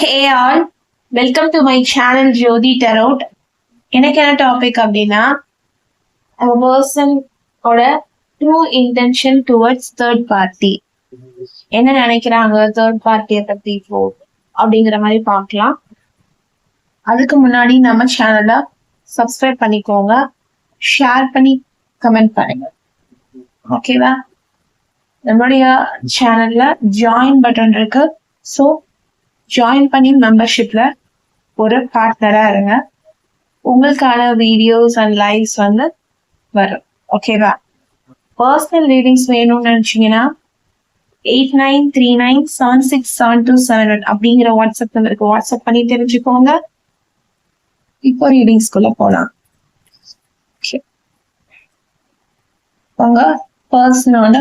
Hey all, welcome to my channel Jyoti Tarot. எனக்கு என்ன topic அப்படின்னா பர்சன் ஓட true intention towards third party என்ன நினைக்கிறாங்க தேர்ட் பார்ட்டியை பத்தி இப்போ அப்படிங்கிற மாதிரி பார்க்கலாம். அதுக்கு முன்னாடி நம்ம சேனலை சப்ஸ்கிரைப் பண்ணிக்கோங்க, ஷேர் பண்ணி கமெண்ட் பண்ணுங்க, ஓகேவா? நம்மளுடைய சேனல்ல ஜாயின் பட்டன் இருக்கு, ஸோ ஜாயின் பண்ணி மெம்பர்ஷிப்ல ஒரு பார்ட்னரா இருங்க. உங்களுக்கான வீடியோஸ் அண்ட் லைவ்ஸ் வந்து வரும், ஓகேவா? பர்சனல் ரீடிங்ஸ் வேணும்னு நினைச்சீங்கன்னா 8939767271 அப்படிங்கிற வாட்ஸ்அப் நம்பருக்கு வாட்ஸ்அப் பண்ணி தெரிஞ்சுக்கோங்க. இப்போ ரீடிங்ஸ்குள்ள போலாம். உங்க பர்சனோட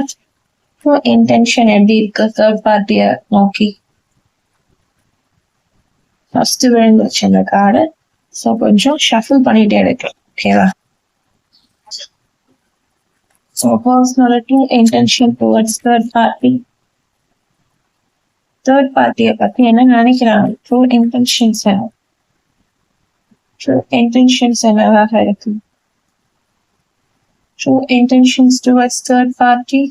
இன்டென்ஷன் எப்படி இருக்கு தேர்ட் பார்ட்டிய நோக்கி? ஃபர்ஸ்ட் விழுந்துச்சு இந்த கார்டு, ஸோ கொஞ்சம் ஷஃபில் பண்ணிட்டே எடுக்கலாம், ஓகேவா? ஸோ பர்சனோட ட்ரூ இன்டென்ஷன் டுவர்ட்ஸ் தேர்ட் பார்ட்டியை பத்தி என்ன நினைக்கிறாங்க? ட்ரூ இன்டென்ஷன்ஸ் என்னவாக இருக்கு? True intentions towards third party.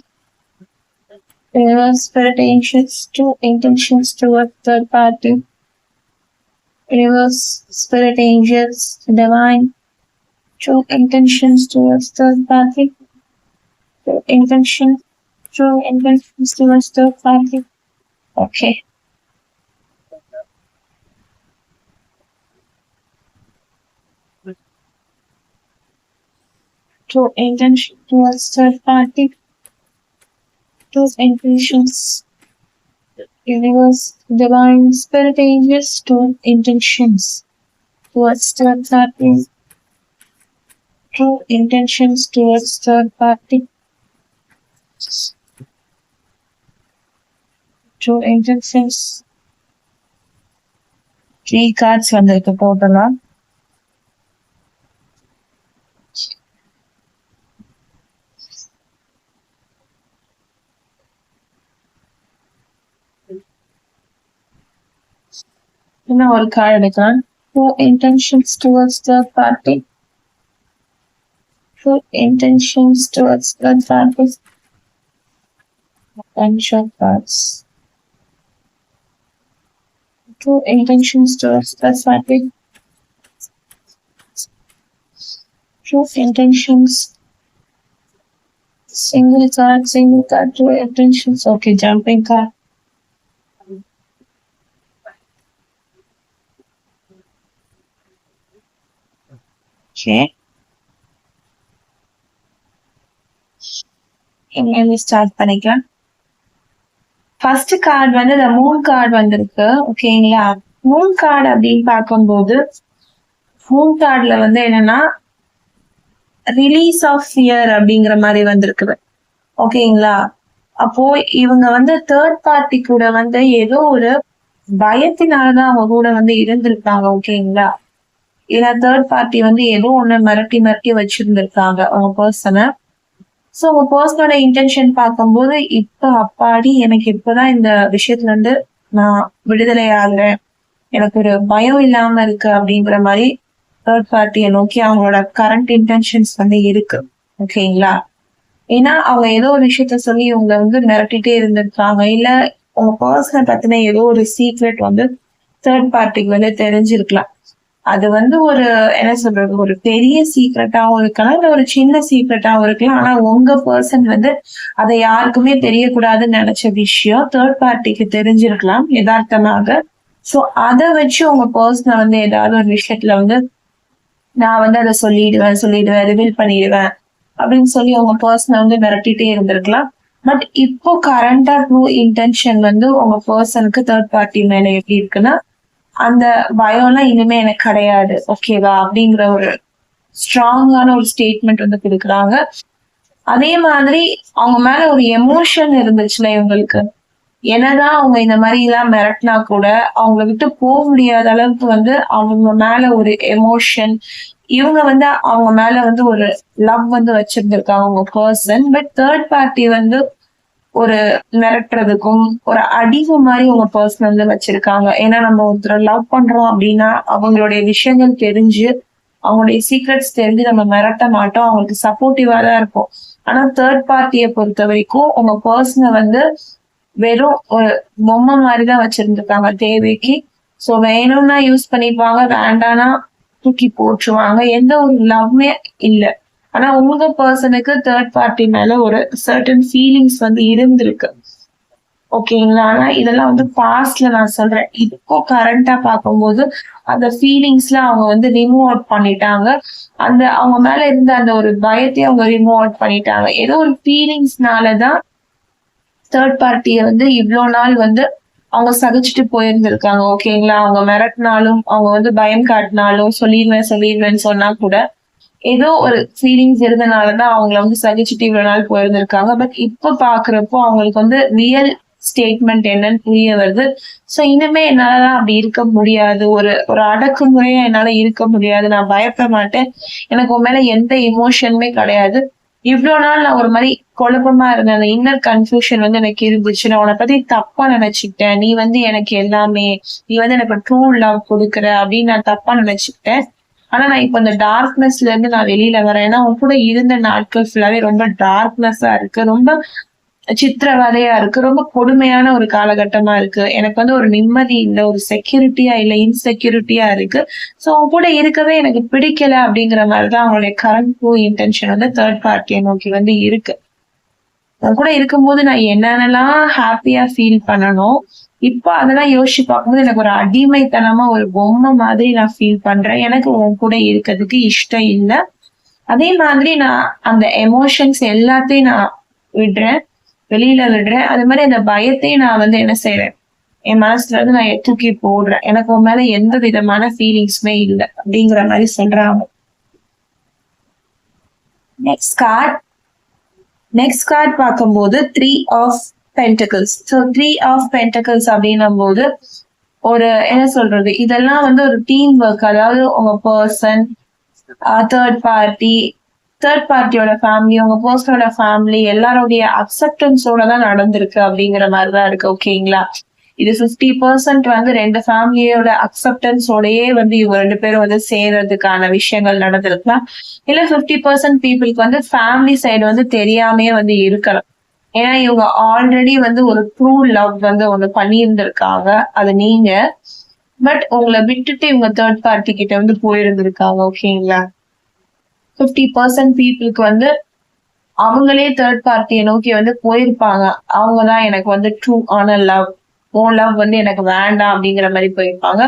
Universe, spirit, angels. True intentions towards third party. Universe, spirit, angels, divine. True intentions towards third party. True intentions towards third party. Okay. True intention towards third party. True intentions. Universe, divine, spirit, angels. True intentions towards third party. True intentions towards third party. True intentions. 3 cards வந்திருக்கு டோட்டலா. இன்னும் ஒரு card எடுக்கலாம். True intentions towards third party. True intentions towards third party. Potential cards. True intentions towards third party. True intentions. Single card. True intentions. Okay, jumping card. Okay. இங்க start பண்ணிக்கலாம். First card வந்து இந்த Moon card வந்திருக்கு, ஓகேங்களா? Moon card அப்படின்னு பார்க்கும்போது Moon கார்டுல வந்து என்னன்னா ரிலீஸ் ஆஃப் ஃபியர் அப்படிங்கிற மாதிரி வந்திருக்குது, ஓகேங்களா? அப்போ இவங்க வந்து தேர்ட் பார்ட்டி கூட வந்து ஏதோ ஒரு பயத்தினாலதான் அவங்க கூட வந்து இருந்திருக்காங்க, ஓகேங்களா? ஏன்னா தேர்ட் பார்ட்டி வந்து ஏதோ ஒண்ணு மிரட்டி வச்சிருந்திருக்காங்க அவங்க பர்சனை. ஸோ உங்க பர்சனோட இன்டென்ஷன் பார்க்கும்போது இப்ப அப்பாடி எனக்கு இப்பதான் இந்த விஷயத்துல இருந்து நான் விடுதலை ஆகுறேன், எனக்கு ஒரு பயம் இல்லாம இருக்கு அப்படிங்கிற மாதிரி தேர்ட் பார்ட்டியை நோக்கி அவங்களோட கரண்ட் இன்டென்ஷன்ஸ் வந்து இருக்கு, ஓகேங்களா? ஏன்னா அவங்க ஏதோ ஒரு விஷயத்த சொல்லி இவங்க வந்து மிரட்டிட்டே இருந்திருக்காங்க, இல்ல உங்க பர்சனை பத்தின ஏதோ ஒரு சீக்ரெட் வந்து தேர்ட் பார்ட்டிக்கு வந்து தெரிஞ்சிருக்கலாம். அது வந்து ஒரு என்ன சொல்றது, ஒரு பெரிய சீக்ரெட்டாவும் இருக்கலாம், இல்ல ஒரு சின்ன சீக்ரெட்டாவும் இருக்கலாம். ஆனா உங்க பர்சன் வந்து அதை யாருக்குமே தெரியக்கூடாதுன்னு நினைச்ச விஷயம் தேர்ட் பார்ட்டிக்கு தெரிஞ்சிருக்கலாம் யதார்த்தமாக. சோ அதை வச்சு உங்க பர்சனை வந்து ஏதாவது ஒரு விஷயத்துல வந்து நான் வந்து அதை சொல்லிடுவேன் ரிவீல் பண்ணிடுவேன் அப்படின்னு சொல்லி உங்க பர்சனை வந்து மிரட்டிட்டே இருந்திருக்கலாம். பட் இப்போ கரண்டா ட்ரூ இன்டென்ஷன் வந்து உங்க பர்சனுக்கு தேர்ட் பார்ட்டி மேல எப்படி இருக்குன்னா அந்த பயம்லாம் இனிமே எனக்கு கிடையாது, ஓகேவா? அப்படிங்கிற ஒரு ஸ்ட்ராங்கான ஒரு ஸ்டேட்மெண்ட் வந்து கொடுக்குறாங்க. அதே மாதிரி அவங்க மேல ஒரு எமோஷன் இருந்துச்சுல இவங்களுக்கு, என்னதான் அவங்க இந்த மாதிரி எல்லாம் மிரட்டினா கூட அவங்கள விட்டு போக முடியாத அளவுக்கு வந்து அவங்க மேல ஒரு எமோஷன், இவங்க வந்து அவங்க மேல வந்து ஒரு லவ் வந்து வச்சிருந்திருக்காங்க உங்க பர்சன். பட் தேர்ட் பார்ட்டி வந்து ஒரு மிரட்டுறதுக்கும் ஒரு அடிவு மாதிரி உங்க பர்சன் வந்து வச்சிருக்காங்க. ஏன்னா நம்ம ஒருத்தர் லவ் பண்றோம் அப்படின்னா அவங்களுடைய விஷயங்கள் தெரிஞ்சு அவங்களுடைய சீக்ரெட்ஸ் தெரிஞ்சு நம்ம மிரட்ட மாட்டோம். அவங்களுக்கு சப்போர்ட்டிவா தான் இருக்கும். ஆனா தேர்ட் பார்ட்டியை பொறுத்த வரைக்கும் உங்க பர்சனை வந்து வெறும் ஒரு பொம்மை மாதிரிதான் வச்சிருந்திருக்காங்க தேவைக்கு. சோ வேணும்னா யூஸ் பண்ணிப்பாங்க, வேண்டானா தூக்கி போட்டுருவாங்க. எந்த ஒரு லவ்மே இல்ல. ஆனா உங்க பர்சனுக்கு தேர்ட் பார்ட்டி மேல ஒரு சர்டன் ஃபீலிங்ஸ் வந்து இருந்திருக்கு. ஓகேங்களா? ஆனா இதெல்லாம் வந்து பாஸ்ட்ல நான் சொல்றேன். இப்போ கரண்டா பார்க்கும்போது அந்த ஃபீலிங்ஸ்ல அவங்க வந்து ரிமூவ் அவுட் பண்ணிட்டாங்க. அந்த அவங்க மேல இருந்த அந்த ஒரு பயத்தையும் அவங்க ரிமூவ் அவுட் பண்ணிட்டாங்க. ஏதோ ஒரு ஃபீலிங்ஸ்னாலதான் தேர்ட் பார்ட்டிய வந்து இவ்வளவு நாள் வந்து அவங்க சகிச்சுட்டு போயிருந்திருக்காங்க. ஓகேங்களா? அவங்க மிரட்டினாலும் அவங்க வந்து பயம் காட்டினாலும் சொல்லிடுவேன்னு சொன்னா கூட ஏதோ ஒரு ஃபீலிங்ஸ் இருந்தனாலதான் அவங்கள வந்து சகிச்சுட்டு இவ்வளவு நாள் போயிருந்திருக்காங்க. பட் இப்ப பாக்குறப்போ அவங்களுக்கு வந்து ரியல் ஸ்டேட்மெண்ட் என்னன்னு புரிய வருது. சோ இனிமே என்னாலலாம் அப்படி இருக்க முடியாது. ஒரு ஒரு அடக்குமுறையா என்னால இருக்க முடியாது. நான் பயப்பட மாட்டேன். எனக்கு உன் மேல எந்த எமோஷனுமே கிடையாது. இவ்வளவு நாள் நான் ஒரு மாதிரி குழப்பமா இருந்தேன். அந்த இன்னர் கன்ஃபியூஷன் வந்து எனக்கு இருந்துச்சு. நான் உன்னை பத்தி தப்பா நினைச்சுக்கிட்டேன். நீ வந்து எனக்கு எல்லாமே, நீ வந்து எனக்கு ட்ரூ லவ் கொடுக்குற அப்படின்னு நான் தப்பா நினைச்சுக்கிட்டேன். ஆனா நான் இப்ப இந்த டார்க்னஸ்ல இருந்து நான் வெளியில வரேன். ஏன்னா உன் கூட இருந்த நாட்கள் ஃபுல்லாவே ரொம்ப டார்க்னஸா இருக்கு. ரொம்ப சித்திரவதையா இருக்கு. ரொம்ப கொடுமையான ஒரு காலகட்டமா இருக்கு. எனக்கு வந்து ஒரு நிம்மதி இல்ல, ஒரு செக்யூரிட்டியா இல்ல, இன்செக்யூரிட்டியா இருக்கு. சோ அவங்க கூட இருக்கவே எனக்கு பிடிக்கல அப்படிங்கிற மாதிரிதான் அவங்களுடைய கரண்ட் இன்டென்ஷன் வந்து தேர்ட் பார்ட்டியை நோக்கி வந்து இருக்கு. அவங்க கூட இருக்கும்போது நான் என்னென்னலாம் ஹாப்பியா ஃபீல் பண்ணணும், இப்ப அதெல்லாம் யோசிச்சு பார்க்கும்போது எனக்கு ஒரு அடிமைத்தனமா ஒரு பொம்மை மாதிரி நான் ஃபீல் பண்றேன். எனக்கு உன் கூட இருக்கிறதுக்கு இஷ்டம் இல்ல. அதே மாதிரி நான் அந்த எமோஷன்ஸ் எல்லாத்தையும் நான் விடுறேன், வெளியில விடுறேன். அது மாதிரி அந்த பயத்தையும் நான் வந்து என்ன செய்யறேன், என் மனசுல இருந்து நான் தூக்கி போடுறேன். எனக்கு உன் மேல எந்த விதமான ஃபீலிங்ஸுமே இல்லை அப்படிங்கிற மாதிரி சொல்றாங்க. நெக்ஸ்ட் கார்ட் பார்க்கும்போது 3 of pentacles. So 3 of pentacles அப்படின்னும் போது ஒரு என்ன சொல்றது, இதெல்லாம் வந்து ஒரு டீம் ஒர்க். அதாவது உங்க பர்சன், தேர்ட் பார்ட்டியோட ஃபேமிலி, உங்க பர்சனோட ஃபேமிலி எல்லாருடைய அக்செப்டன்ஸோட தான் நடந்திருக்கு அப்படிங்கிற மாதிரிதான் இருக்கு. ஓகேங்களா? இது 50% வந்து ரெண்டு ஃபேமிலியோட அக்செப்டன்ஸோடயே வந்து இவங்க 2 பேரும் வந்து சேர்றதுக்கான விஷயங்கள் நடந்திருக்கலாம். இல்ல 50% பீப்புளுக்கு வந்து ஃபேமிலி சைடு வந்து தெரியாமே வந்து இருக்கலாம். ஏன்னா இவங்க ஆல்ரெடி வந்து ஒரு ட்ரூ லவ் வந்து ஒண்ணு பண்ணியிருந்திருக்காங்க, அது நீங்க. பட் உங்களை விட்டுட்டு இவங்க தேர்ட் பார்ட்டி கிட்ட வந்து போயிருந்திருக்காங்க. ஓகேங்களா? 50% பீப்புளுக்கு வந்து அவங்களே தேர்ட் பார்ட்டியை நோக்கி வந்து போயிருப்பாங்க. அவங்கதான் எனக்கு வந்து ட்ரூ ஆன லவ், ஓ லவ் வந்து எனக்கு வேண்டாம் அப்படிங்கிற மாதிரி போயிருப்பாங்க.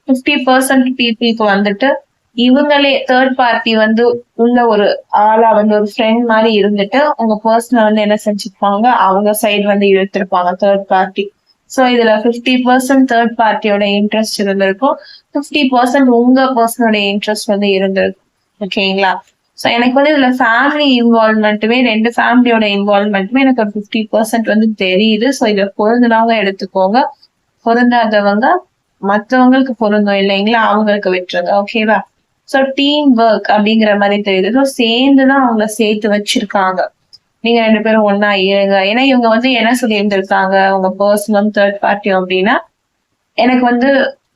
50% பீப்புளுக்கு வந்துட்டு இவங்களே தேர்ட் பார்ட்டி வந்து உள்ள ஒரு ஆளா வந்து ஒரு ஃப்ரெண்ட் மாதிரி இருந்துட்டு உங்க பர்சனை வந்து என்ன செஞ்சிருப்பாங்க, அவங்க சைடு வந்து இழுத்திருப்பாங்க தேர்ட் பார்ட்டி. சோ இதுல 50% தேர்ட் பார்ட்டியோட இன்ட்ரெஸ்ட் இருந்திருக்கும், 50% உங்க பர்சனோட இன்ட்ரெஸ்ட் வந்து இருந்திருக்கும். ஓகேங்களா? சோ எனக்கு வந்து இதுல ஃபேமிலி இன்வால்வ்மெண்ட்டுமே, ரெண்டு ஃபேமிலியோட இன்வால்வ்மெண்ட்டுமே எனக்கு ஒரு 50% வந்து தெரியுது. சோ இதை பொருந்தினவங்க எடுத்துக்கோங்க, பொருந்தாதவங்க மற்றவங்களுக்கு பொருந்தும் இல்லைங்களா, அவங்களுக்கு விட்டுருங்க. ஓகேவா? சோ டீம் ஒர்க் அப்படிங்கிற மாதிரி தெரியுது. ஸோ சேர்ந்துதான் அவங்கள சேர்த்து வச்சிருக்காங்க. நீங்க 2 பேரும் ஒன்னா இருங்க. ஏன்னா இவங்க வந்து என்ன சொல்லி இருந்திருக்காங்க, உங்க பர்சனும் தேர்ட் பார்ட்டியும் அப்படின்னா, எனக்கு வந்து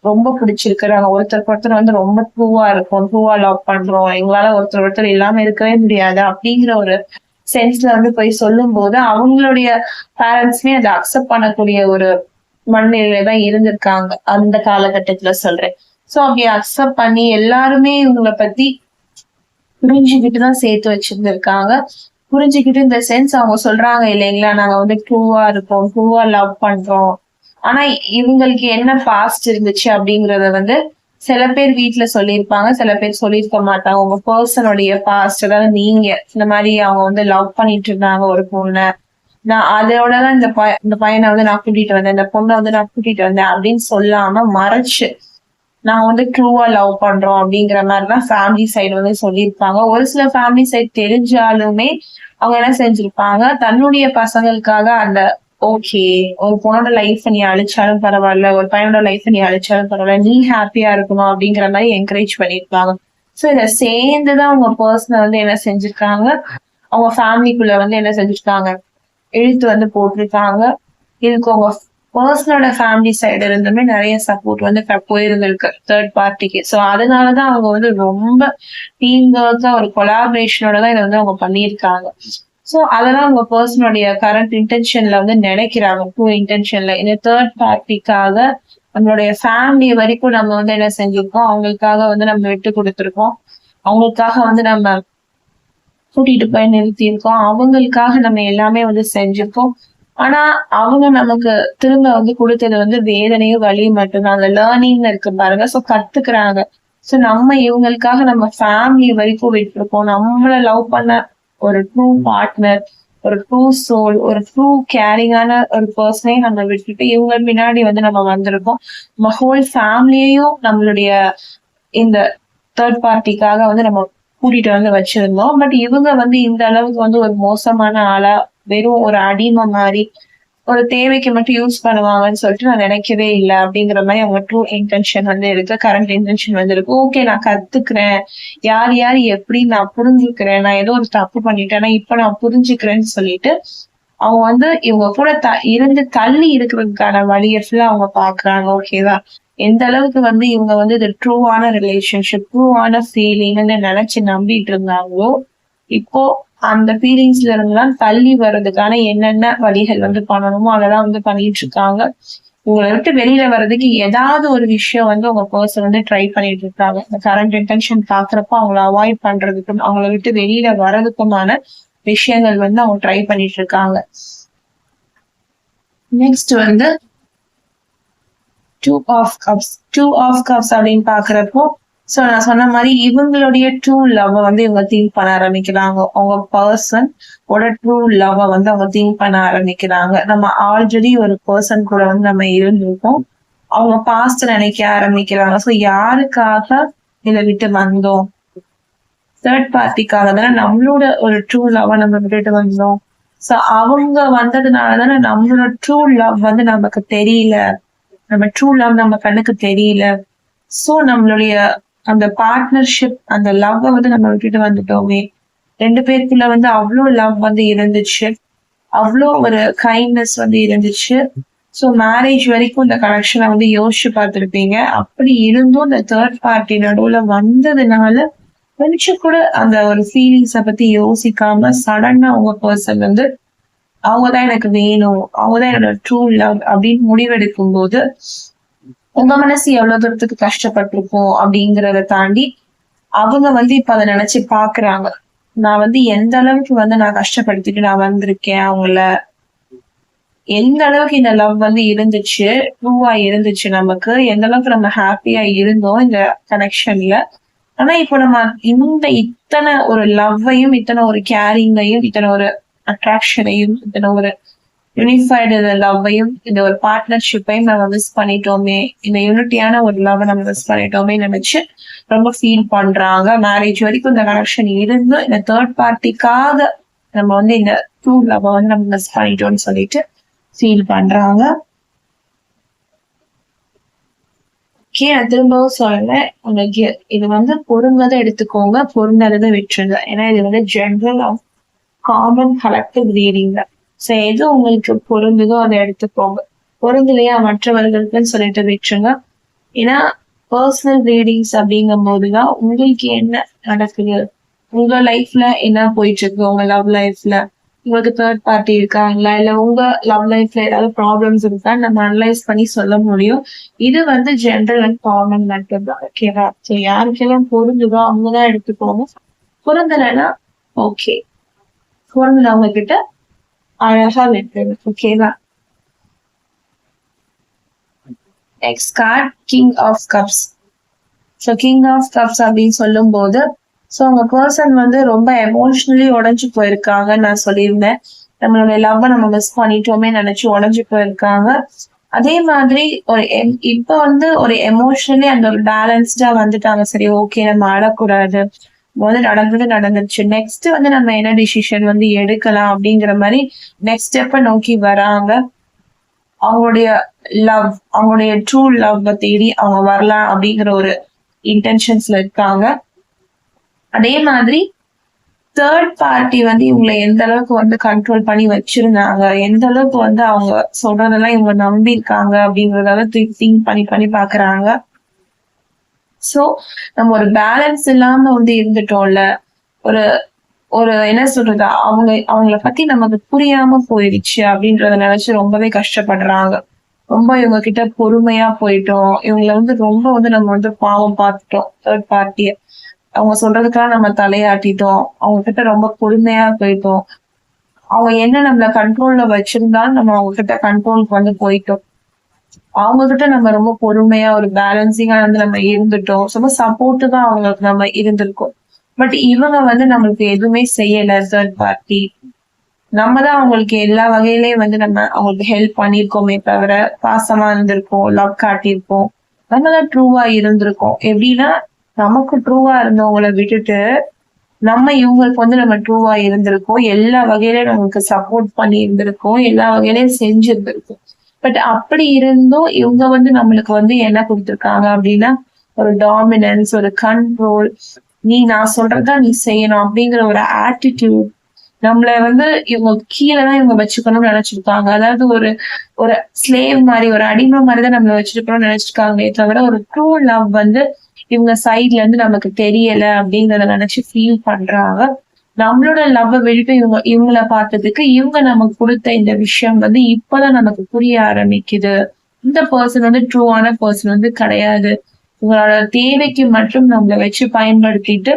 ரொம்ப பிடிச்சிருக்கு, நாங்க ஒருத்தர் வந்து ரொம்ப ட்ரூவா இருக்கும், ட்ரூவா லவ் பண்றோம், எங்களால ஒருத்தர் இல்லாம இருக்கவே முடியாது அப்படிங்கிற ஒரு சென்ஸ்ல வந்து போய் சொல்லும் போது அவங்களுடைய பேரண்ட்ஸ்மே அதை அக்செப்ட் பண்ணக்கூடிய ஒரு மனநிலையில தான் இருந்திருக்காங்க அந்த காலகட்டத்துல சொல்றேன். சோ அப்படி அக்செப்ட் பண்ணி எல்லாருமே இவங்களை பத்தி புரிஞ்சுக்கிட்டுதான் சேர்த்து வச்சிருந்திருக்காங்க. புரிஞ்சுக்கிட்டு இந்த சென்ஸ் அவங்க சொல்றாங்க இல்லைங்களா, நாங்க வந்து ட்ரூவா இருக்கோம், ட்ரூவா லவ் பண்றோம். ஆனா இவங்களுக்கு என்ன பாஸ்ட் இருந்துச்சு அப்படிங்கறத வந்து சில பேர் வீட்டுல சொல்லியிருப்பாங்க, சில பேர் சொல்லியிருக்க மாட்டாங்க. உங்க பர்சனுடைய பாஸ்ட், அதாவது நீங்க இந்த மாதிரி அவங்க வந்து லவ் பண்ணிட்டு இருந்தாங்க ஒரு பொண்ணை, நான் அதோடதான் இந்த பையனை வந்து நான் கூட்டிட்டு வந்தேன், இந்த பொண்ணை வந்து நான் கூட்டிட்டு வந்தேன் அப்படின்னு சொல்லாம மறைச்சு நான் வந்து ட்ரூவா லவ் பண்றோம் அப்படிங்கிற மாதிரிதான் ஃபேமிலி சைடு வந்து சொல்லியிருப்பாங்க. ஒரு சில ஃபேமிலி சைடு தெரிஞ்சாலுமே அவங்க என்ன செஞ்சிருப்பாங்க, தன்னுடைய பசங்களுக்காக அந்த ஓகே ஒரு பொண்ணோட லைஃப் நீ அழிச்சாலும் பரவாயில்ல, ஒரு பையனோட லைஃப் நீ அழிச்சாலும் பரவாயில்ல, நீ ஹாப்பியா இருக்கணும் அப்படிங்கிற மாதிரி என்கரேஜ் பண்ணிருப்பாங்க. சோ இதை சேர்ந்துதான் அவங்க பர்சனை வந்து என்ன செஞ்சிருக்காங்க, அவங்க ஃபேமிலிக்குள்ள வந்து என்ன செஞ்சிருக்காங்க, இழுத்து வந்து போட்டிருக்காங்க. இதுக்கு உங்க பர்சனோட ஃபேமிலி சைடு இருந்துமே நிறைய சப்போர்ட் வந்து போயிருந்திருக்கு தேர்ட் பார்ட்டிக்கு. ஸோ அதனாலதான் அவங்க வந்து ரொம்ப டீம் ஒர்க்கா ஒரு கொலாபரேஷனோட தான் இதை வந்து அவங்க பண்ணியிருக்காங்க. ஸோ அதெல்லாம் உங்க பர்சனுடைய கரண்ட் இன்டென்ஷன்ல வந்து நினைக்கிறாங்க. ட்ரூ இன்டென்ஷன்ல இந்த தேர்ட் பார்ட்டிக்காக நம்மளுடைய ஃபேமிலி வரைக்கும் நம்ம வந்து என்ன செஞ்சிருக்கோம், அவங்களுக்காக வந்து நம்ம விட்டு கொடுத்துருக்கோம், அவங்களுக்காக வந்து நம்ம கூட்டிட்டு போய் நிறுத்தியிருக்கோம், அவங்களுக்காக நம்ம எல்லாமே வந்து செஞ்சிருக்கோம். ஆனா அவங்க நமக்கு திரும்ப வந்து கொடுத்தது வந்து வேதனையும் வலியும் மட்டும்தான். அந்த லேர்னிங் இருக்கு பாருங்க. ஸோ கத்துக்கிறாங்க. ஸோ நம்ம இவங்களுக்காக நம்ம ஃபேமிலி வரைக்கும் விட்டுருக்கோம். நம்மள லவ் பண்ண ஒரு ட்ரூ பார்ட்னர், ஒரு ட்ரூ சோல், ஒரு ட்ரூ கேரிங்கான ஒரு பர்சனை நம்ம விட்டுட்டு இவங்க பின்னாடி வந்து நம்ம வந்திருக்கோம். நம்ம ஹோல் ஃபேமிலியையும் நம்மளுடைய இந்த தேர்ட் பார்ட்டிக்காக வந்து நம்ம கூட்டிட்டு வந்து வச்சிருந்தோம். பட் இவங்க வந்து இந்த அளவுக்கு வந்து ஒரு மோசமான ஆளா, வெறும் ஒரு அடிமை மாதிரி, ஒரு தேவைக்கு மட்டும் யூஸ் பண்ணுவாங்கன்னு சொல்லிட்டு நான் நினைக்கவே இல்லை அப்படிங்கிற மாதிரி அவங்க ட்ரூ இன்டென்ஷன் வந்து இருக்கு. கரண்ட் இன்டென்ஷன் வந்து இருக்கு. ஓகே, நான் கத்துக்கிறேன், யார் யார் எப்படி நான் புரிஞ்சுக்கிறேன், நான் ஏதோ ஒரு தப்பு பண்ணிட்டேன்னா இப்ப நான் புரிஞ்சுக்கிறேன்னு சொல்லிட்டு அவங்க வந்து இவங்க கூட இருந்து தள்ளி இருக்கிறதுக்கான வழியை ஃபுல்லா அவங்க பாக்குறாங்க. ஓகேவா? எந்த அளவுக்கு வந்து இவங்க வந்து இது ட்ரூவான ரிலேஷன்ஷிப், ட்ரூவான ஃபீலிங்னு நினைச்சு நம்பிட்டு இருந்தாங்களோ, இப்போ அந்த ஃபீலிங்ஸ்ல இருந்துலாம் தள்ளி வர்றதுக்கான என்னென்ன வழிகள் வந்து பண்ணணுமோ அதெல்லாம் வந்து பண்ணிட்டு இருக்காங்க. உங்களை விட்டு வெளியில வர்றதுக்கு ஏதாவது ஒரு விஷயம் வந்து உங்க பர்சன் வந்து ட்ரை பண்ணிட்டு இருக்காங்க. இந்த கரண்ட் இன்டென்ஷன் பாக்குறப்ப அவங்கள அவாய்ட் பண்றதுக்கும் அவங்கள விட்டு வெளியில வர்றதுக்குமான விஷயங்கள் வந்து அவங்க ட்ரை பண்ணிட்டு இருக்காங்க. நெக்ஸ்ட் வந்து டூ ஆஃப் கப்ஸ் அப்படின்னு பாக்குறப்போ, சோ நான் சொன்ன மாதிரி இவங்களுடைய ட்ரூ லவ் வந்து இவங்க திங்க் பண்ண ஆரம்பிக்கிறாங்க. அவங்க பர்சன் ஓட ட்ரூ லவ் வந்து அவங்க திங்க் பண்ண ஆரம்பிக்கிறாங்க. நம்ம ஆல்ரெடி ஒரு பர்சன் கூட வந்து நம்ம இருந்திருக்கோம், அவங்க பாஸ்ட் நினைக்க ஆரம்பிக்கிறாங்க. ஸோ யாருக்காக இதை விட்டு வந்தோம், தேர்ட் பார்ட்டிக்காக தானே நம்மளோட ஒரு ட்ரூ லவ் நம்ம விட்டுட்டு வந்தோம். ஸோ அவங்க வந்ததுனால தானே நம்மளோட ட்ரூ லவ் வந்து நமக்கு தெரியல, நம்ம ட்ரூ லவ் நம்ம கண்ணுக்கு தெரியல. ஸோ நம்மளுடைய அந்த பார்ட்னர்ஷிப், அந்த லவ் வந்து நம்ம விட்டுட்டு வந்துட்டோமே. ரெண்டு பேருக்குள்ள வந்து அவ்வளோ லவ் வந்து இருந்துச்சு, அவ்வளோ ஒரு கைண்ட்னஸ் வந்து இருந்துச்சு. ஸோ மேரேஜ் வரைக்கும் இந்த கனெக்ஷனை வந்து யோசிச்சு பார்த்துருப்பீங்க. அப்படி இருந்தும் இந்த தேர்ட் பார்ட்டி நடுவுல வந்ததுனால கொஞ்சம் கூட அந்த ஒரு ஃபீலிங்ஸை பத்தி யோசிக்காம சடனா அவங்க பர்சன் வந்து அவங்கதான் எனக்கு வேணும், அவங்கதான் என்னோட ட்ரூ லவ் அப்படின்னு முடிவெடுக்கும் போது உங்க மனசு எவ்வளவு தூரத்துக்கு கஷ்டப்பட்டிருக்கும் அப்படிங்கறத தாண்டி அவங்க வந்து இப்ப அதை நினைச்சு பாக்குறாங்க. நான் வந்து எந்த அளவுக்கு வந்து நான் கஷ்டப்படுத்திட்டு நான் வந்திருக்கேன், அவங்கள எந்த அளவுக்கு இந்த லவ் வந்து இருந்துச்சு, ட்ரூவா இருந்துச்சு, நமக்கு எந்த அளவுக்கு நம்ம ஹாப்பியா இருந்தோம் இந்த கனெக்ஷன்ல. ஆனா இப்போ நம்ம இந்த இத்தனை ஒரு லவ்வையும், இத்தனை ஒரு கேரிங்கையும், இத்தனை ஒரு அட்ராக்ஷனையும், இத்தனை ஒரு யூனிஃபைடு லவ்வையும், இந்த ஒரு பார்ட்னர்ஷிப்பையும் நம்ம மிஸ் பண்ணிட்டோமே, இந்த யூனிட்டியான ஒரு லவ் நம்ம மிஸ் பண்ணிட்டோமே நினைச்சு ரொம்ப ஃபீல் பண்றாங்க. மேரேஜ் வரைக்கும் இந்த கனெக்ஷன் இருந்து இந்த தேர்ட் பார்ட்டிக்காக நம்ம வந்து இந்த ட்ரூ லவ் வந்து நம்ம மிஸ் பண்ணிட்டோம்னு சொல்லிட்டு ஃபீல் பண்றாங்க. நான் திரும்பவும் சொல்றேன், உங்களுக்கு இது வந்து பொருந்ததை எடுத்துக்கோங்க, பொருந்தாததை விட்டுருங்க. ஏன்னா இது வந்து general of common collective reading தான். ஸோ எது உங்களுக்கு பொருந்துதோ அதை எடுத்துக்கோங்க, பொருந்தலையா மற்றவர்களுக்குன்னு சொல்லிட்டு விட்டுருங்க. ஏன்னா பர்சனல் ரீடிங்ஸ் அப்படிங்கும் போதுதான் உங்களுக்கு என்ன நடக்குது, உங்க லைஃப்ல என்ன போயிட்டு இருக்கு, உங்க லவ் லைஃப்ல உங்களுக்கு தேர்ட் பார்ட்டி இருக்காங்களா, இல்ல உங்க லவ் லைஃப்ல ஏதாவது ப்ராப்ளம்ஸ் இருக்கா நம்ம அனலைஸ் பண்ணி சொல்ல முடியும். இது வந்து ஜென்ரல் அண்ட் காமன் மெத்தட் தான். ஓகேவா? ஸோ யாருக்கெல்லாம் பொருந்துதோ அவங்கதான் எடுத்துக்கோங்க. பொருந்தலைன்னா ஓகே, பொருந்தவங்க கிட்ட அழகா விட்டுருங்க. ஓகேவா? Next card king of cups. So king of cups அப்படின்னு சொல்லும் போது ஸோ உங்க பர்சன் வந்து ரொம்ப எமோஷனலி உடஞ்சு போயிருக்காங்கன்னு நான் சொல்லியிருந்தேன். நம்மளுடைய லவ்வை நம்ம மிஸ் பண்ணிட்டோமே நினைச்சு உடஞ்சு போயிருக்காங்க. அதே மாதிரி ஒரு இப்ப வந்து ஒரு எமோஷனலி அந்த ஒரு பேலன்ஸ்டா வந்துட்டாங்க. சரி, ஓகே, நம்ம அழக்கூடாது, வந்து நடந்துச்சு, நெக்ஸ்ட் வந்து நம்ம என்ன டிசிஷன் வந்து எடுக்கலாம் அப்படிங்கிற மாதிரி நெக்ஸ்ட் ஸ்டெப்பை நோக்கி வராங்க. அவங்களுடைய லவ், அவங்களுடைய ட்ரூ லவ் தேடி அவங்க வரலாம் அப்படிங்கிற ஒரு இன்டென்ஷன்ஸ்ல இருக்காங்க. அதே மாதிரி தேர்ட் பார்ட்டி வந்து இவங்களை எந்த அளவுக்கு வந்து கண்ட்ரோல் பண்ணி வச்சிருந்தாங்க, எந்த அளவுக்கு வந்து அவங்க சொல்றதெல்லாம் இவங்க நம்பி இருக்காங்க அப்படிங்கறதால திங்க் பண்ணி பண்ணி பாக்குறாங்க. சோ நம்ம ஒரு பேலன்ஸ் இல்லாம வந்து இருந்துட்டோம்ல, ஒரு ஒரு என்ன சொல்றது, அவங்கள பத்தி நமக்கு புரியாம போயிடுச்சு அப்படின்றத நினைச்சு ரொம்பவே கஷ்டப்படுறாங்க. ரொம்ப இவங்க கிட்ட பொறுமையா போயிட்டோம், இவங்களை வந்து ரொம்ப வந்து நம்ம வந்து பாவம் பார்த்துட்டோம் தேர்ட் பார்ட்டிய. அவங்க சொல்றதுக்கெல்லாம் நம்ம தலையாட்டிட்டோம், அவங்க கிட்ட ரொம்ப பொறுமையா போயிட்டோம். அவங்க என்ன நம்மள கண்ட்ரோல்ல வச்சிருந்தாலும் நம்ம அவங்க கிட்ட கண்ட்ரோலுக்கு வந்து போயிட்டோம். அவங்க கிட்ட நம்ம ரொம்ப பொறுமையா ஒரு பேலன்சிங்கா வந்து நம்ம இருந்துட்டோம். ரொம்ப சப்போர்ட்டிவா அவங்களுக்கு நம்ம இருந்திருக்கோம். பட் இவங்க வந்து நம்மளுக்கு எதுவுமே செய்யல தேர்ட் பார்ட்டி. நம்ம தான் அவங்களுக்கு எல்லா வகையிலயும் வந்து நம்ம அவங்களுக்கு ஹெல்ப் பண்ணிருக்கோமே தவிர, பாசமா இருந்திருக்கோம், லவ் காட்டியிருக்கோம், நம்ம தான் ட்ரூவா இருந்திருக்கோம். எப்படின்னா நமக்கு ட்ரூவா இருந்தவங்களை விட்டுட்டு நம்ம இவங்களுக்கு வந்து நம்ம ட்ரூவா இருந்திருக்கோம், எல்லா வகையிலயும் நமக்கு சப்போர்ட் பண்ணி இருந்திருக்கோம், எல்லா வகையிலயும் செஞ்சிருந்திருக்கோம். பட் அப்படி இருந்தும் இவங்க வந்து நம்மளுக்கு வந்து என்ன கொடுத்திருக்காங்க அப்படின்னா, ஒரு டாமினன்ஸ், ஒரு கண்ட்ரோல், நான் சொல்றதா நீ செய்யணும் அப்படிங்கிற ஒரு ஆட்டிடியூட். நம்மள வந்து இவங்க கீழதான் இவங்க வச்சுக்கணும்னு நினைச்சிருக்காங்க. அதாவது ஒரு ஒரு ஸ்லேவ் மாதிரி, ஒரு அடிமை மாதிரிதான் நம்மள வச்சிருக்கணும்னு நினைச்சிருக்காங்களே தவிர, ஒரு ட்ரூ லவ் வந்து இவங்க சைட்ல இருந்து நமக்கு தெரியல அப்படிங்கறத நினைச்சு ஃபீல் பண்றாங்க. நம்மளோட லவ்வை விட்டுட்டு இவங்கள பார்த்ததுக்கு இவங்க நமக்கு கொடுத்த இந்த விஷயம் வந்து இப்பதான் நமக்கு புரிய ஆரம்பிக்குது. இந்த பர்சன் வந்து ட்ரூவான பர்சன் வந்து கிடையாது. இவங்களோட தேவைக்கு மட்டும் நம்மளை வச்சு பயன்படுத்திட்டு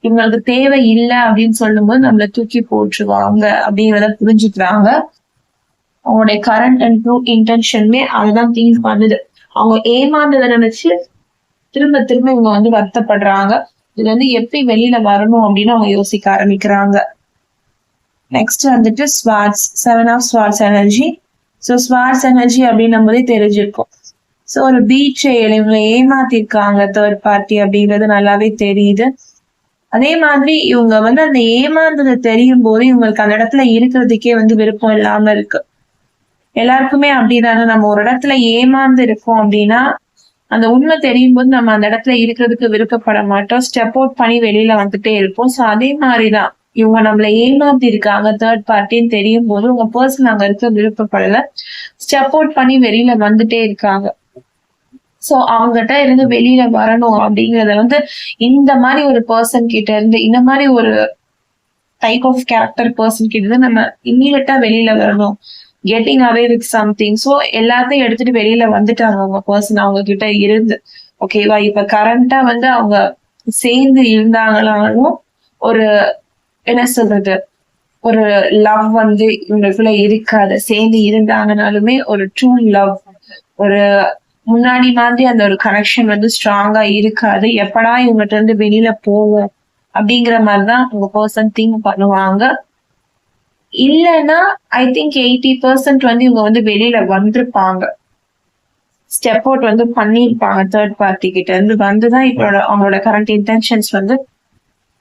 இவங்களுக்கு தேவை இல்லை அப்படின்னு சொல்லும்போது நம்மளை தூக்கி போட்டுருவாங்க அப்படிங்கிறத புரிஞ்சுக்கிறாங்க. அவங்களுடைய கரண்ட் அண்ட் ட்ரூ இன்டென்ஷனுமே அதுதான் திங்க் பண்ணுது. அவங்க ஏமாந்ததை நினைச்சு திரும்ப திரும்ப இவங்க வந்து வருத்தப்படுறாங்க. இதுல இருந்து எப்படி வெளியில வரணும் அப்படின்னு அவங்க யோசிக்க ஆரம்பிக்கிறாங்க. நெக்ஸ்ட் வந்துட்டு swords, 7 of swords energy. So swords energy அப்படின்னும் போதே தெரிஞ்சிருக்கும். ஸோ ஒரு பீட்ரேயல், இவங்க ஏமாத்திருக்காங்க தேர்ட் பார்ட்டி அப்படிங்கிறது நல்லாவே தெரியுது. அதே மாதிரி இவங்க வந்து அந்த ஏமாந்தது தெரியும் போது இவங்களுக்கு அந்த இடத்துல இருக்கிறதுக்கே வந்து விருப்பம் இல்லாம இருக்கு. எல்லாருக்குமே அப்படிதானே, நம்ம ஒரு இடத்துல ஏமாந்து இருக்கோம் அப்படின்னா அந்த உண்மை தெரியும் போது நம்ம அந்த இடத்துல இருக்கிறதுக்கு விருப்பப்பட மாட்டோம், ஸ்டெப் அவுட் பண்ணி வெளியில வந்துட்டே இருப்போம். ஸோ அதே மாதிரிதான் இவங்க நம்மள ஏமாத்தி இருக்காங்க தேர்ட் பார்ட்டின்னு தெரியும் போது உங்க பர்சன் அங்க இருக்க விருப்பப்படல, ஸ்டெப் அவுட் பண்ணி வெளியில வந்துட்டே இருக்காங்க. சோ அவங்ககிட்ட இருந்து வெளியில வரணும் அப்படிங்கறத வந்து இந்த மாதிரி ஒரு பர்சன் கிட்ட இருந்து, இந்த மாதிரி ஒரு டைப் ஆஃப் கேரக்டர் பர்சன் கிட்ட இருந்து நம்ம இம்மீடியட்டா வெளியில வரணும், getting away with something. So எல்லாத்தையும் எடுத்துட்டு வெளியில வந்துட்டாங்க அவங்க பர்சன் அவங்க கிட்ட இருந்து. ஓகேவா, இப்ப கரண்டா வந்து அவங்க சேர்ந்து இருந்தாங்களாலும் ஒரு என்ன சொல்றது, ஒரு லவ் வந்து இவங்களுக்குள்ள இருக்காது. சேர்ந்து இருந்தாங்கனாலுமே ஒரு ட்ரூ லவ், ஒரு முன்னாடி மாதிரி அந்த ஒரு கனெக்ஷன் வந்து ஸ்ட்ராங்கா இருக்காது. எப்படா இவங்ககிட்ட இருந்து வெளியில போவோம் அப்படிங்கிற மாதிரிதான் உங்க பர்சன் திங்க் பண்ணுவாங்க. இல்லைன்னா ஐ திங்க் 80% வந்து இவங்க வந்து வெளியில வந்திருப்பாங்க, ஸ்டெப் அவுட் வந்து பண்ணிருப்பாங்க தேர்ட் பார்ட்டி கிட்ட இருந்து வந்துதான் இப்போ அவங்களோட கரண்ட் இன்டென்ஷன்ஸ் வந்து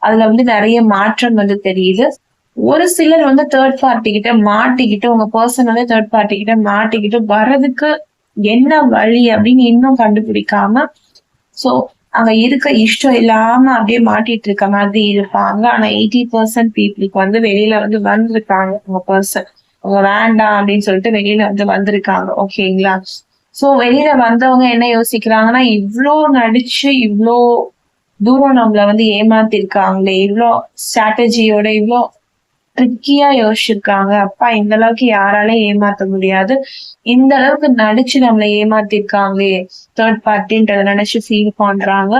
அதுல வந்து நிறைய மாற்றம் வந்து தெரியுது. ஒரு சிலர் வந்து தேர்ட் பார்ட்டி கிட்ட மாட்டிக்கிட்டு, உங்க பர்சன் வந்து தேர்ட் பார்ட்டி கிட்ட மாட்டிக்கிட்டு வர்றதுக்கு என்ன வழி அப்படின்னு இன்னும் கண்டுபிடிக்காம, சோ அங்க இருக்க இஷ்டம் இல்லாம அப்படியே மாட்டிட்டு இருக்க மாதிரி இருப்பாங்க. ஆனா 80% பீப்புளுக்கு வந்து வெளியில வந்து வந்திருக்காங்க உங்க பர்சன். அவங்க வேண்டாம் அப்படின்னு சொல்லிட்டு வெளியில வந்து வந்திருக்காங்க. ஓகேங்களா, சோ வெளியில வந்தவங்க என்ன யோசிக்கிறாங்கன்னா, இவ்ளோ நடிச்சு இவ்ளோ தூரம் நம்மள வந்து ஏமாத்திருக்காங்களே, இவ்ளோ ஸ்ட்ராட்டஜியோட இவ்ளோ ட்ரிக்கியா யோசிச்சிருக்காங்க, அப்பா இந்த அளவுக்கு யாராலையும் ஏமாத்த முடியாது, இந்த அளவுக்கு நடிச்சு நம்மளை ஏமாத்திருக்காங்களே தேர்ட் பார்ட்டின்றத நினைச்சு ஃபீல் பண்றாங்க.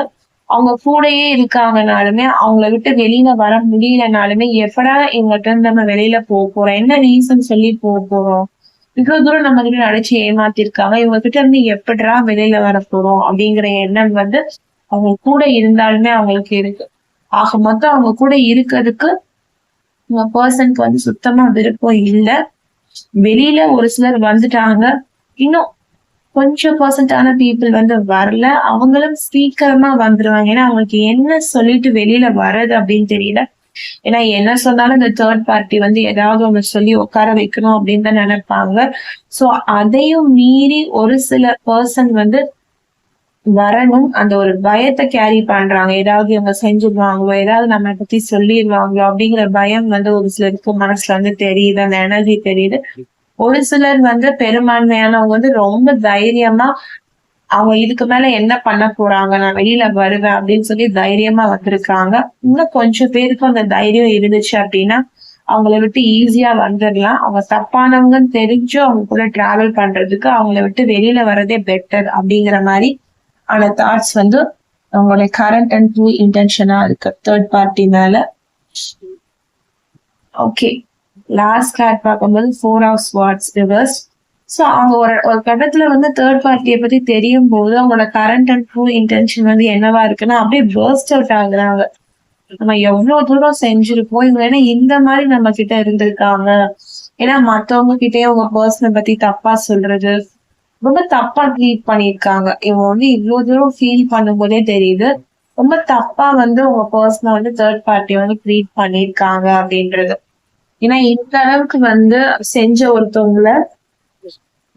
அவங்க கூடயே இருக்காங்கனாலுமே அவங்கள விட்டு வெளியில வர முடியலனாலுமே எப்படா இவங்ககிட்ட இருந்து நம்ம வெளியில போறோம், என்ன ரீசன் சொல்லி போறோம், இவ்வளவு தூரம் நம்ம கிட்ட நடிச்சு ஏமாத்திருக்காங்க, இவங்க கிட்ட இருந்து எப்படா வெளியில வர போறோம் அப்படிங்கிற எண்ணம் வந்து அவங்க கூட இருந்தாலுமே அவங்களுக்கு இருக்கு. ஆக மொத்தம் அவங்க கூட இருக்கிறதுக்கு உங்க பர்சனுக்கு வந்து சுத்தமா விருப்பம் இல்ல. வெளியில ஒரு சிலர் வந்துட்டாங்க, இன்னும் கொஞ்சம் பர்சன்டான பீப்புள் வந்து வரல. அவங்களும் சீக்கிரமா வந்துருவாங்க. ஏன்னா அவங்களுக்கு என்ன சொல்லிட்டு வெளியில வர்றது அப்படின்னு தெரியல. ஏன்னா என்ன சொன்னாலும் இந்த தேர்ட் பார்ட்டி வந்து ஏதாவது ஒண்ணு சொல்லி உட்கார வைக்கணும் அப்படின்னு தான் நினைப்பாங்க. சோ அதையும் மீறி ஒரு சில பர்சன் வந்து வரணும். அந்த ஒரு பயத்தை கேரி பண்றாங்க. ஏதாவது இவங்க செஞ்சுருவாங்களோ, ஏதாவது நம்ம பத்தி சொல்லிருவாங்களோ அப்படிங்கிற பயம் வந்து ஒரு சிலருக்கு மனசுல வந்து தெரியுது. அந்த எனர்ஜி தெரியுது. ஒரு சிலர் வந்து பெரும்பான்மையானவங்க வந்து ரொம்ப தைரியமா அவங்க இதுக்கு மேல என்ன பண்ண போறாங்க, நான் வெளியில வருவேன் அப்படின்னு சொல்லி தைரியமா வந்திருக்காங்க. இன்னும் கொஞ்சம் பேருக்கு அந்த தைரியம் இருந்துச்சு அப்படின்னா அவங்கள விட்டு ஈஸியா வந்துடலாம். அவங்க தப்பானவங்கன்னு தெரிஞ்சும் அவங்க கூட டிராவல் பண்றதுக்கு அவங்கள விட்டு வெளியில வர்றதே பெட்டர் அப்படிங்கிற மாதிரி ஆன தாட்ஸ் வந்து அவங்களுடைய கரண்ட் அண்ட் ட்ரூ இன்டென்ஷனா இருக்கு தேர்ட் பார்ட்டி மேல. ஓகே, லாஸ்ட் கார்ட் பார்க்கும்போது 4 ஆஃப் ஸ்வார்ட்ஸ் ரிவர்ஸ். ஸோ அவங்க ஒரு கட்டத்துல வந்து தேர்ட் பார்ட்டியை பத்தி தெரியும் போது அவங்களோட கரண்ட் அண்ட் ட்ரூ இன்டென்ஷன் வந்து என்னவா இருக்குன்னா அப்படியே பர்ஸ்ட் அவுட் ஆகுறாங்க. நம்ம எவ்வளவு தூரம் செஞ்சிருப்போம், இவங்க ஏன்னா இந்த மாதிரி நம்ம கிட்ட இருந்திருக்காங்க. ஏன்னா மத்தவங்க கிட்டயே உங்க பர்சனை பத்தி தப்பா சொல்றது, ரொம்ப தப்பா ட்ரீட் பண்ணிருக்காங்க. இவங்க வந்து இவ்வளவு தூரம் ஃபீல் பண்ணும் போதே தெரியுது ரொம்ப தப்பா வந்து உங்க பர்சனை வந்து தேர்ட் பார்ட்டி வந்து ட்ரீட் பண்ணிருக்காங்க அப்படின்றது. ஏன்னா இந்த அளவுக்கு வந்து செஞ்ச ஒருத்தவங்கள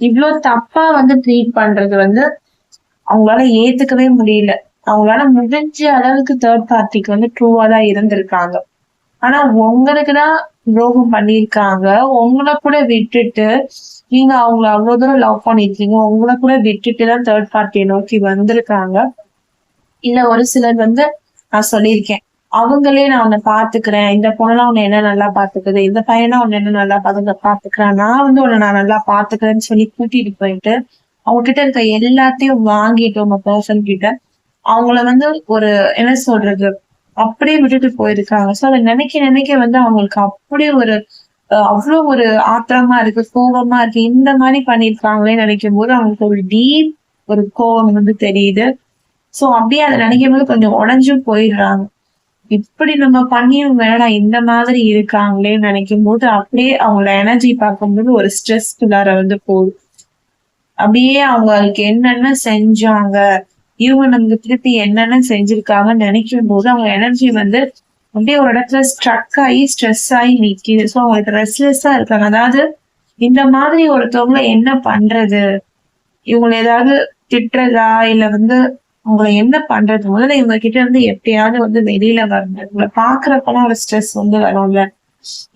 இவ்வளவு தப்பா வந்து ட்ரீட் பண்றது வந்து அவங்களால ஏத்துக்கவே முடியல. அவங்களால முடிஞ்ச அளவுக்கு தேர்ட் பார்ட்டிக்கு வந்து ட்ரூவா தான் இருந்திருக்காங்க. ஆனா உங்களுக்குதான் துரோகம் பண்ணிருக்காங்க. உங்களை கூட விட்டுட்டு நீங்க அவங்கள அவ்வளவு தூரம் லவ் பண்ணிருக்கீங்க. உங்களை கூட விட்டுட்டுதான் தேர்ட் பார்ட்டியை நோக்கி வந்திருக்காங்க. இல்ல ஒரு சிலர் வந்து நான் சொல்லியிருக்கேன், அவங்களே நான் உன்னை பாத்துக்கிறேன், இந்த பொண்ணெல்லாம் உன்னை என்ன நல்லா பாத்துக்குது, இந்த பையனா உன்னை என்ன நல்லா பாத்துக்கிறேன், நான் வந்து உன்னை நான் நல்லா பாத்துக்கிறேன்னு சொல்லி கூட்டிட்டு போயிட்டு அவங்க கிட்ட இருக்க எல்லாத்தையும் வாங்கிட்டு உங்க பர்சன் கிட்ட அவங்கள வந்து ஒரு என்ன சொல்றது அப்படியே விட்டுட்டு போயிருக்காங்க. சோ அதை நினைக்க நினைக்க வந்து அவங்களுக்கு அப்படியே ஒரு அவ்வளவு ஒரு ஆத்திரமா இருக்கு, கோபமா இருக்கு. இந்த மாதிரி பண்ணிருக்காங்களே நினைக்கும் போது அவங்களுக்கு ஒரு டீப் ஒரு கோபம் வந்து தெரியுது. சோ அப்படியே அதை நினைக்கும் போது கொஞ்சம் உடஞ்சும் போயிடுறாங்க. இப்படி நம்ம பண்ணியும் வேணா இந்த மாதிரி இருக்காங்களேன்னு நினைக்கும் போது அப்படியே அவங்களோட எனர்ஜி பார்க்கும்போது ஒரு ஸ்ட்ரெஸ் குள்ளார வந்து போகுது. அப்படியே அவங்களுக்கு என்னென்ன செஞ்சாங்க, இவங்க நமக்கு திருப்பி என்னென்ன செஞ்சிருக்காங்கன்னு நினைக்கும் போது அவங்க எனர்ஜி வந்து அப்படியே ஒரு இடத்துல ஸ்ட்ரக் ஆகி ஸ்ட்ரெஸ் ஆகி நிக்குது. ஸோ அவங்களுக்கு ரெஸ்ட்லெஸ்ஸா இருக்காங்க. அதாவது இந்த மாதிரி ஒருத்தவங்களை என்ன பண்றது, இவங்களை ஏதாவது திட்டுறதா இல்ல வந்து உங்களை என்ன பண்றது, முதல்ல இவங்க கிட்ட இருந்து எப்படியாவது வந்து வெளியில வரணும். இவங்களை பாக்குறப்பெல்லாம் ஒரு ஸ்ட்ரெஸ் வந்து வரும்ல.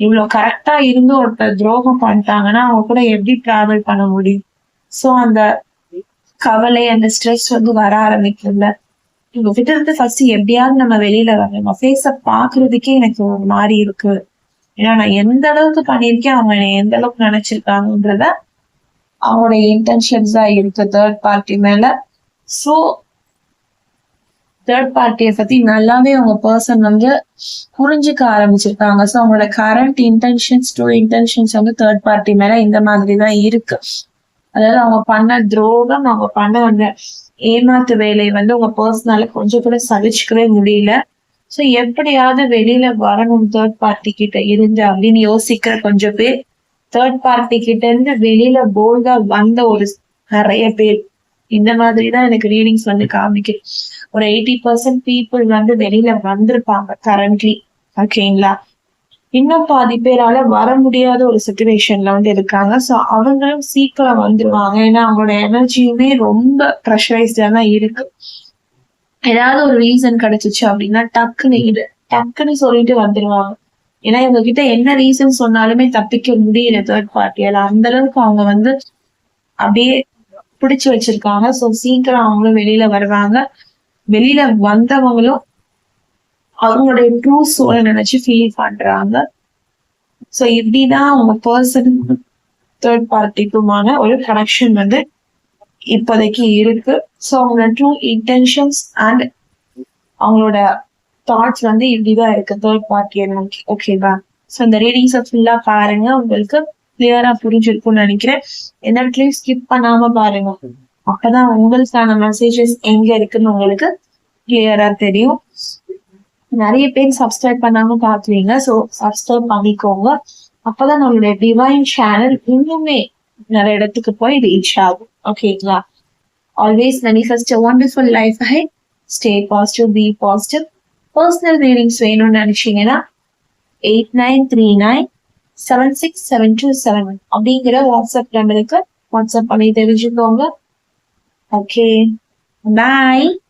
இவ்வளவு கரெக்டா இருந்து ஒருத்தர் துரோகம் பண்ணிட்டாங்கன்னா அவங்க கூட எப்படி டிராவல் பண்ண முடியும்? சோ அந்த கவலை அந்த ஸ்ட்ரெஸ் வந்து வர ஆரம்பிக்கும்ல. இவங்க கிட்ட இருந்து ஃபர்ஸ்ட் எப்படியாவது நம்ம வெளியில வரணும். ஃபேஸ பாக்குறதுக்கே எனக்கு ஒரு மாதிரி இருக்கு. ஏன்னா நான் எந்த அளவுக்கு பண்ணியிருக்கேன், அவங்க எந்த அளவுக்கு நினைச்சிருக்காங்கன்றத அவங்களுடைய இன்டென்ஷன்ஸா இருக்கு தேர்ட் பார்ட்டி மேல. சோ தேர்ட் பார்ட்டியை பத்தி நல்லாவே அவங்க பர்சன் வந்து புரிஞ்சுக்க ஆரம்பிச்சிருக்காங்க. ஸோ அவங்களோட கரண்ட் இன்டென்ஷன்ஸ் ட்ரூ இன்டென்ஷன்ஸ் வந்து தேர்ட் பார்ட்டி மேல இந்த மாதிரி தான் இருக்கு. அதாவது அவங்க பண்ண துரோகம், அவங்க பண்ண அந்த ஏமாத்து வேலை வந்து உங்க பர்சனால கொஞ்சம் கூட சகிச்சுக்கவே முடியல. சோ எப்படியாவது வெளியில வரணும் தேர்ட் பார்ட்டி கிட்ட இருந்து அப்படின்னு யோசிக்கிற கொஞ்சம் பேர், தேர்ட் பார்ட்டி கிட்ட இருந்து வெளியில போல்டா வந்த ஒரு நிறைய பேர். இந்த மாதிரிதான் எனக்கு ரீடிங்ஸ் வந்து காமிக்குது. ஒரு 80% பீப்புள் வந்து வெளியில வந்திருப்பாங்க கரண்ட்லி. ஓகேங்களா? இன்னும் பாதி பேரால வர முடியாத ஒரு சுச்சுவேஷன்ல வந்து இருக்காங்க. சோ அவங்களும் சீக்கிரம் வந்துருவாங்க. ஏன்னா அவங்களோட எனர்ஜியுமே ரொம்ப ப்ரெஷரைஸ்டா தான் இருக்கு. ஏதாவது ஒரு ரீசன் கிடைச்சிச்சு அப்படின்னா டக்குன்னு சொல்லிட்டு வந்துருவாங்க. ஏன்னா இவங்க கிட்ட என்ன ரீசன் சொன்னாலுமே தப்பிக்க முடியல தேர்ட் பார்ட்டியால. அந்த அளவுக்கு அவங்க வந்து அப்படியே பிடிச்சு வச்சிருக்காங்க. சோ சீக்கிரம் அவங்களும் வெளியில வருவாங்க. வெளியில வந்தவங்களும் அவங்களுடைய ட்ரூ சோலை நினைச்சு ஃபீல் பண்றாங்க. சோ இப்படிதான் அவங்க பர்சன் தேர்ட் பார்ட்டிக்குமான ஒரு கனெக்ஷன் வந்து இப்போதைக்கு இருக்கு. ஸோ அவங்களோட ட்ரூ இன்டென்ஷன்ஸ் அண்ட் அவங்களோட தாட்ஸ் வந்து இப்படிதான் இருக்கு தேர்ட் பார்ட்டியை நோக்கி. ஓகேவா? ஸோ இந்த ரீடிங்ஸை ஃபுல்லா பாருங்க, உங்களுக்கு கிளியரா புரிஞ்சிருக்கும்னு நினைக்கிறேன். எந்த இடத்துலயும் ஸ்கிப் பண்ணாம பாருங்க. அப்பதான் உங்களுக்கான மெசேஜஸ் எங்க இருக்குன்னு உங்களுக்கு கிளியரா தெரியும். நிறைய பேர் சப்ஸ்கிரைப் பண்ணாம பாக்குறீங்க. ஸோ சப்ஸ்கிரைப் பண்ணிக்கோங்க. அப்பதான் நம்மளுடைய டிவைன் சேனல் இன்னுமே நிறைய இடத்துக்கு போய் ரீச் ஆகும். ஓகேங்களா? Always manifest a wonderful life ahead. Stay positive, be positive. Personal readings வேணும்னு நினைச்சீங்கன்னா 8939767271 அப்படிங்கிற வாட்ஸ்அப் நம்பருக்கு வாட்ஸ்அப் பண்ணி தெரிஞ்சுக்கோங்க. ஓகே, பாய்.